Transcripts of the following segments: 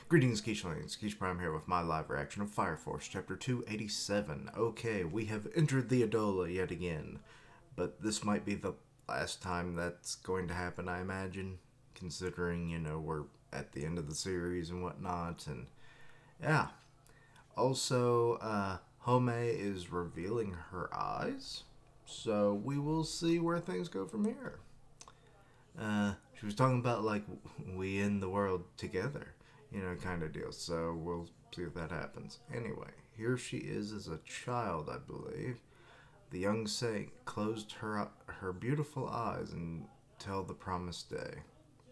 Greetings, Keishlings. Keish Prime here with my live reaction of Fire Force, Chapter 287. Okay, we have entered the Adola yet again, but this might be the last time that's going to happen, I imagine, considering, we're at the end of the series and whatnot, and yeah. Also, Home is revealing her eyes, so we will see where things go from here. She was talking about, like, we end the world together, kind of deal. So we'll see if that happens. Anyway, here she is as a child, I believe. The young saint closed her beautiful eyes until the promised day.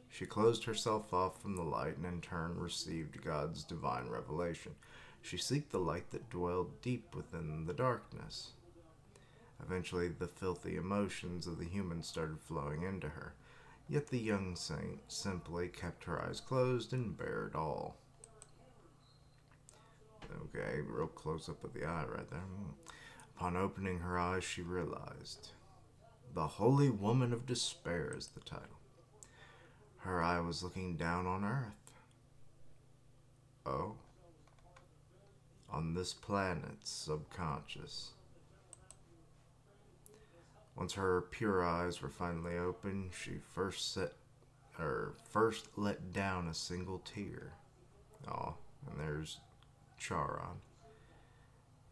She closed herself off from the light and in turn received God's divine revelation. She sought the light that dwelled deep within the darkness. Eventually, the filthy emotions of the humans started flowing into her. Yet the young saint simply kept her eyes closed and bared all. Okay, real close up of the eye right there. Upon opening her eyes, she realized. The Holy Woman of Despair is the title. Her eye was looking down on Earth. Oh. On this planet's subconscious. Once her pure eyes were finally open, she first let down a single tear. Oh, and there's Charon.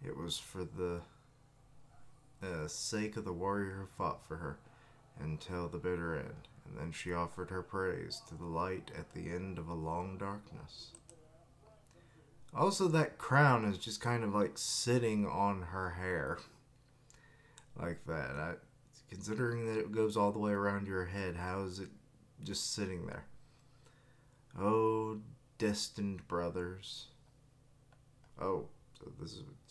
It was for the sake of the warrior who fought for her until the bitter end, and then she offered her praise to the light at the end of a long darkness. Also, that crown is just kind of like sitting on her hair. Like that. Considering that it goes all the way around your head, how is it just sitting there? Oh, destined brothers. Oh, so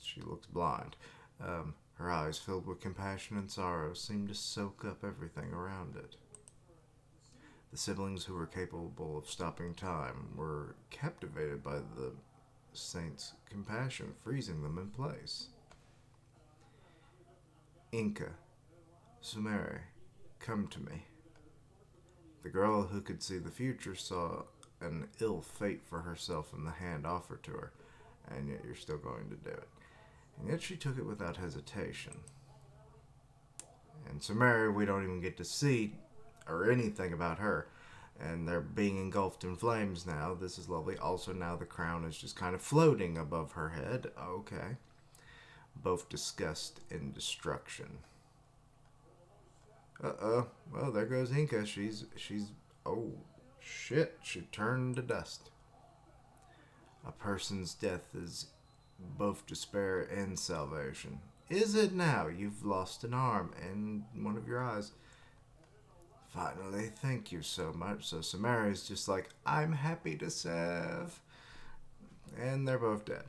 she looks blind. Her eyes, filled with compassion and sorrow, seemed to soak up everything around it. The siblings who were capable of stopping time were captivated by the saint's compassion, freezing them in place. Inca. Sumeri, come to me. The girl who could see the future saw an ill fate for herself in the hand offered to her, and yet you're still going to do it. And yet she took it without hesitation. And Sumeri, we don't even get to see or anything about her, and they're being engulfed in flames now. This is lovely. Also, now the crown is just kind of floating above her head. Okay. Both disgust and destruction. Well, there goes Inca. She's, oh, shit, she turned to dust. A person's death is both despair and salvation. Is it now? You've lost an arm and one of your eyes. Finally, thank you so much. So Sumeri's just like, I'm happy to serve. And they're both dead.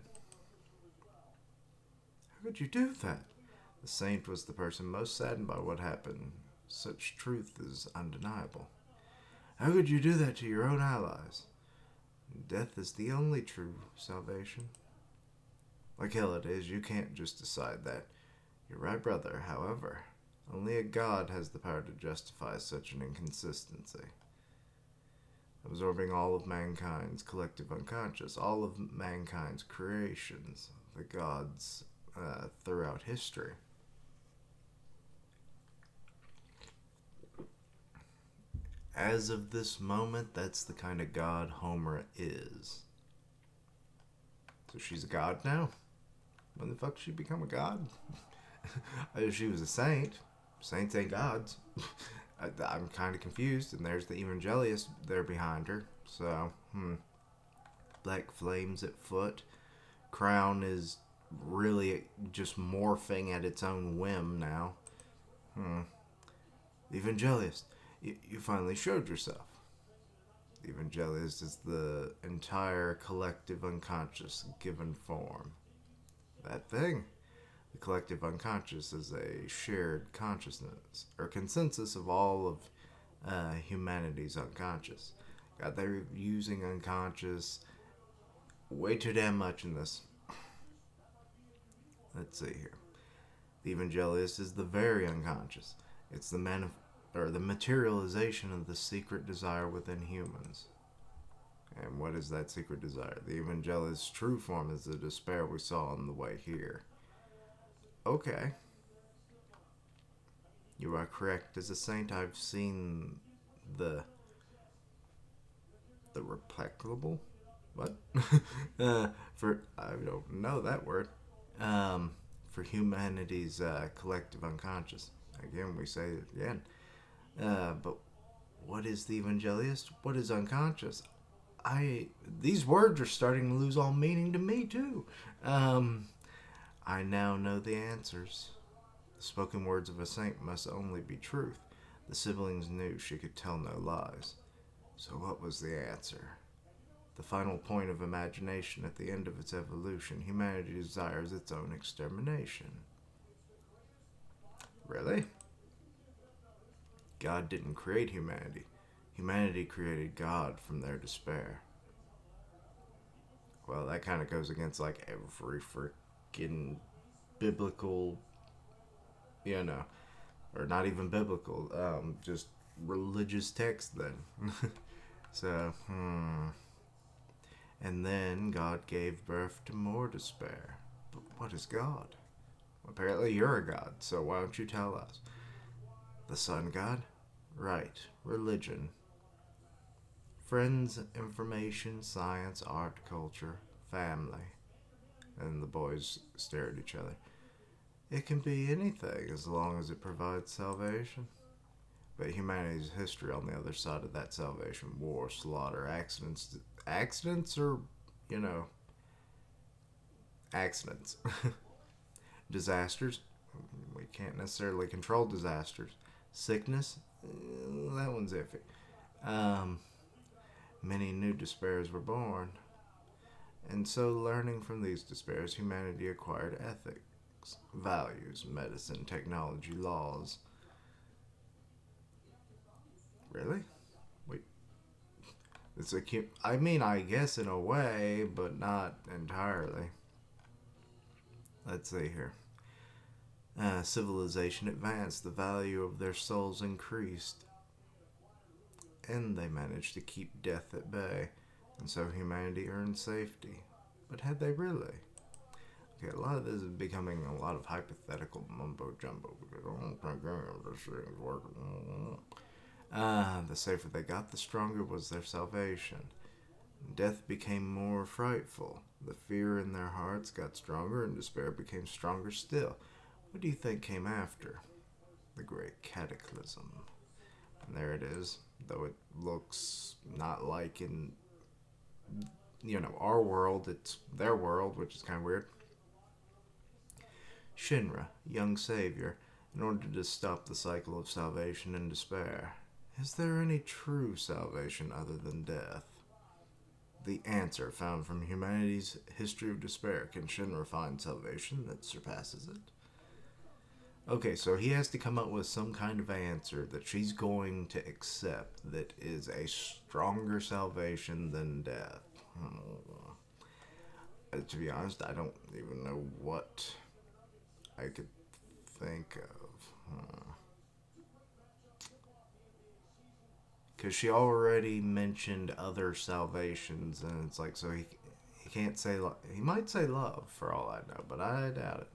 How could you do that? The saint was the person most saddened by what happened. Such truth is undeniable. How could you do that to your own allies? Death is the only true salvation. Like hell it is, you can't just decide that. You're right, brother. However, only a god has the power to justify such an inconsistency. Absorbing all of mankind's collective unconscious, all of mankind's creations, the gods throughout history. As of this moment, that's the kind of god Homer is. So she's a god now? When the fuck did she become a god? She was a saint. Saints ain't gods. I'm kind of confused. And there's the Evangelius there behind her. So, Black flames at foot. Crown is really just morphing at its own whim now. The Evangelius. You finally showed yourself. The Evangelius is the entire collective unconscious given form. That thing. The collective unconscious is a shared consciousness, or consensus of all of humanity's unconscious. God, they're using unconscious way too damn much in this. Let's see here. The Evangelius is the very unconscious. It's the materialization of the secret desire within humans. And what is that secret desire? The evangelist's true form is the despair we saw on the way here. Okay. You are correct. As a saint, I've seen the replicable. What? For I don't know that word. Um, for humanity's collective unconscious. Again, we say it again. But what is the evangelist? What is unconscious? These words are starting to lose all meaning to me too. I now know the answers. The spoken words of a saint must only be truth. The siblings knew she could tell no lies. So what was the answer? The final point of imagination at the end of its evolution, humanity desires its own extermination. Really? God didn't create humanity. Humanity created God from their despair. Well, that kind of goes against like every freaking biblical, or not even biblical, just religious text then. So, And then God gave birth to more despair. But what is God? Apparently you're a god, so why don't you tell us? The sun god? Right. Religion. Friends, information, science, art, culture, family. And the boys stare at each other. It can be anything as long as it provides salvation. But humanity's history on the other side of that salvation, war, slaughter, accidents or, accidents. Disasters, we can't necessarily control disasters. Sickness, that one's iffy. Many new despairs were born. And so, learning from these despairs, humanity acquired ethics, values, medicine, technology, laws. Really? Wait. I guess in a way, but not entirely. Let's see here. Civilization advanced, the value of their souls increased, and they managed to keep death at bay, and so humanity earned safety. But had they really? Okay, a lot of this is becoming a lot of hypothetical mumbo jumbo because I don't think this thing's working. The safer they got, the stronger was their salvation. Death became more frightful. The fear in their hearts got stronger, and despair became stronger still. What do you think came after? The Great Cataclysm. And there it is, though it looks not like in, our world, it's their world, which is kind of weird. Shinra, young savior, in order to stop the cycle of salvation and despair. Is there any true salvation other than death? The answer found from humanity's history of despair. Can Shinra find salvation that surpasses it? Okay, so he has to come up with some kind of answer that she's going to accept that is a stronger salvation than death. To be honest, I don't even know what I could think of. Because she already mentioned other salvations, and it's like, so he can't say, he might say love for all I know, but I doubt it.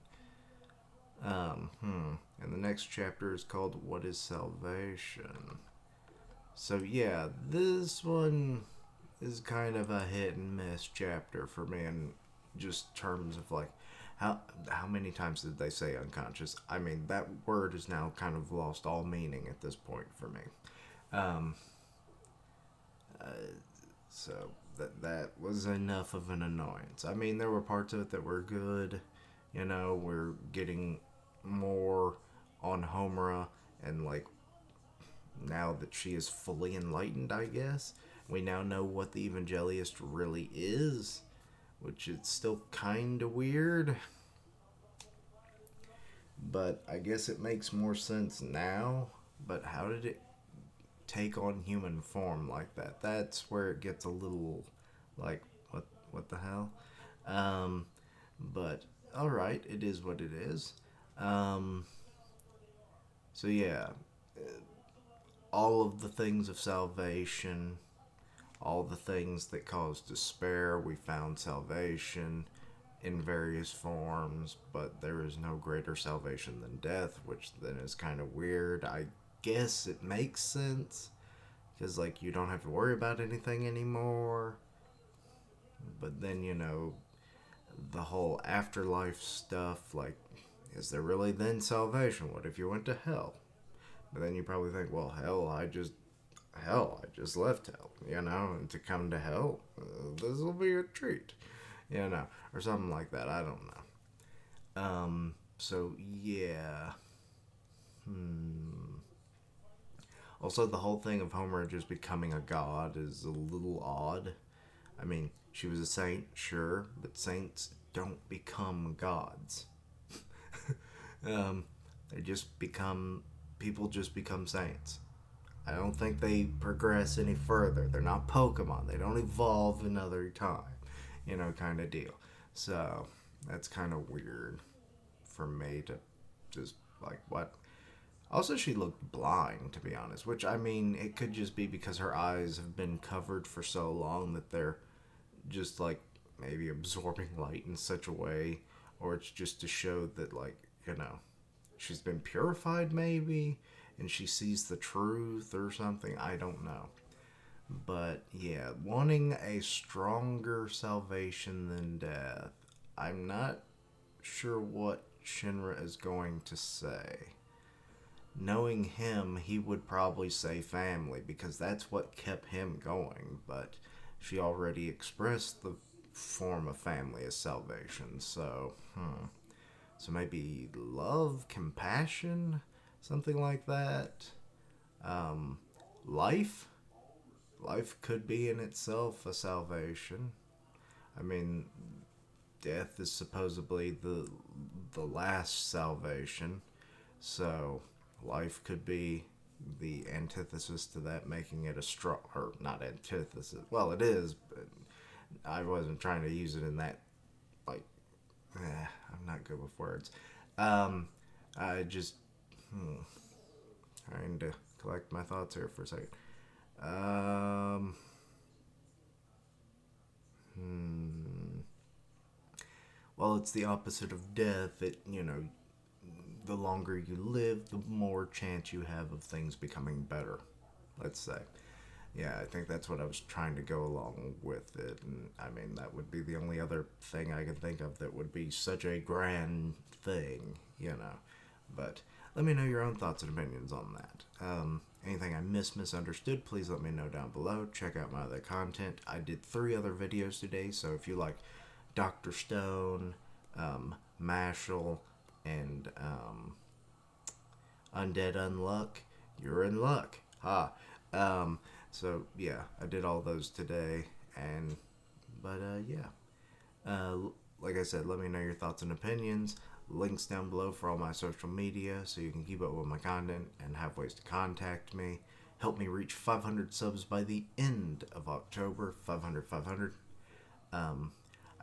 And the next chapter is called What is Salvation? So yeah, this one is kind of a hit and miss chapter for me in just terms of like, how many times did they say unconscious? I mean, that word has now kind of lost all meaning at this point for me. So that was enough of an annoyance. I mean, there were parts of it that were good. We're getting more on Homura, and like now that she is fully enlightened, I guess we now know what the evangelist really is, which is still kind of weird, but I guess it makes more sense now. But how did it take on human form like that? That's where it gets a little like, what the hell. But alright, it is what it is. So yeah, all of the things of salvation, all the things that cause despair, we found salvation in various forms, but there is no greater salvation than death, which then is kind of weird. I guess it makes sense because, like, you don't have to worry about anything anymore. But then, the whole afterlife stuff, like, is there really then salvation? What if you went to hell? But then you probably think, well, hell, I just left hell, and to come to hell, this will be a treat, or something like that. I don't know. So yeah. Also, the whole thing of Homer just becoming a god is a little odd. I mean, she was a saint, sure, but saints don't become gods. They just become people. Just become saints. I don't think they progress any further. They're not Pokemon. They don't evolve another time, kind of deal. So that's kind of weird for me to just like what. Also, she looked blind, to be honest, which, I mean, it could just be because her eyes have been covered for so long that they're just like maybe absorbing light in such a way, or it's just to show that, like, she's been purified maybe and she sees the truth or something. I don't know. But yeah, wanting a stronger salvation than death. I'm not sure what Shinra is going to say. Knowing him, he would probably say family because that's what kept him going, but she already expressed the form of family as salvation, so so maybe love, compassion, something like that. um Life. Life could be in itself a salvation. I mean, death is supposedly the last salvation, so life could be the antithesis to that, making it a strong, or not antithesis. Well, it is, but I wasn't trying to use it in that, like, I'm not good with words. I just trying to collect my thoughts here for a second. Um, well, it's the opposite of death. The longer you live, the more chance you have of things becoming better, let's say. Yeah, I think that's what I was trying to go along with it. And I mean, that would be the only other thing I can think of that would be such a grand thing. But let me know your own thoughts and opinions on that. Anything I misunderstood, please let me know down below. Check out my other content. I did 3 other videos today, so if you like Dr. Stone, Mashal, and Undead Unluck, you're in luck. Ha. So yeah, I did all those today, but yeah. Like I said, let me know your thoughts and opinions. Links down below for all my social media so you can keep up with my content and have ways to contact me. Help me reach 500 subs by the end of October. 500.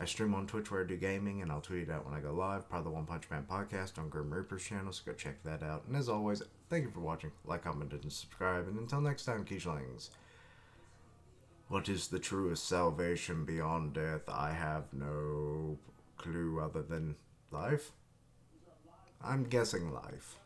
I stream on Twitch where I do gaming, and I'll tweet it out when I go live. Part of the One Punch Man podcast on Grim Reaper's channel, so go check that out. And as always, thank you for watching. Like, comment, and subscribe. And until next time, Keishlings. What is the truest salvation beyond death? I have no clue other than life. I'm guessing life.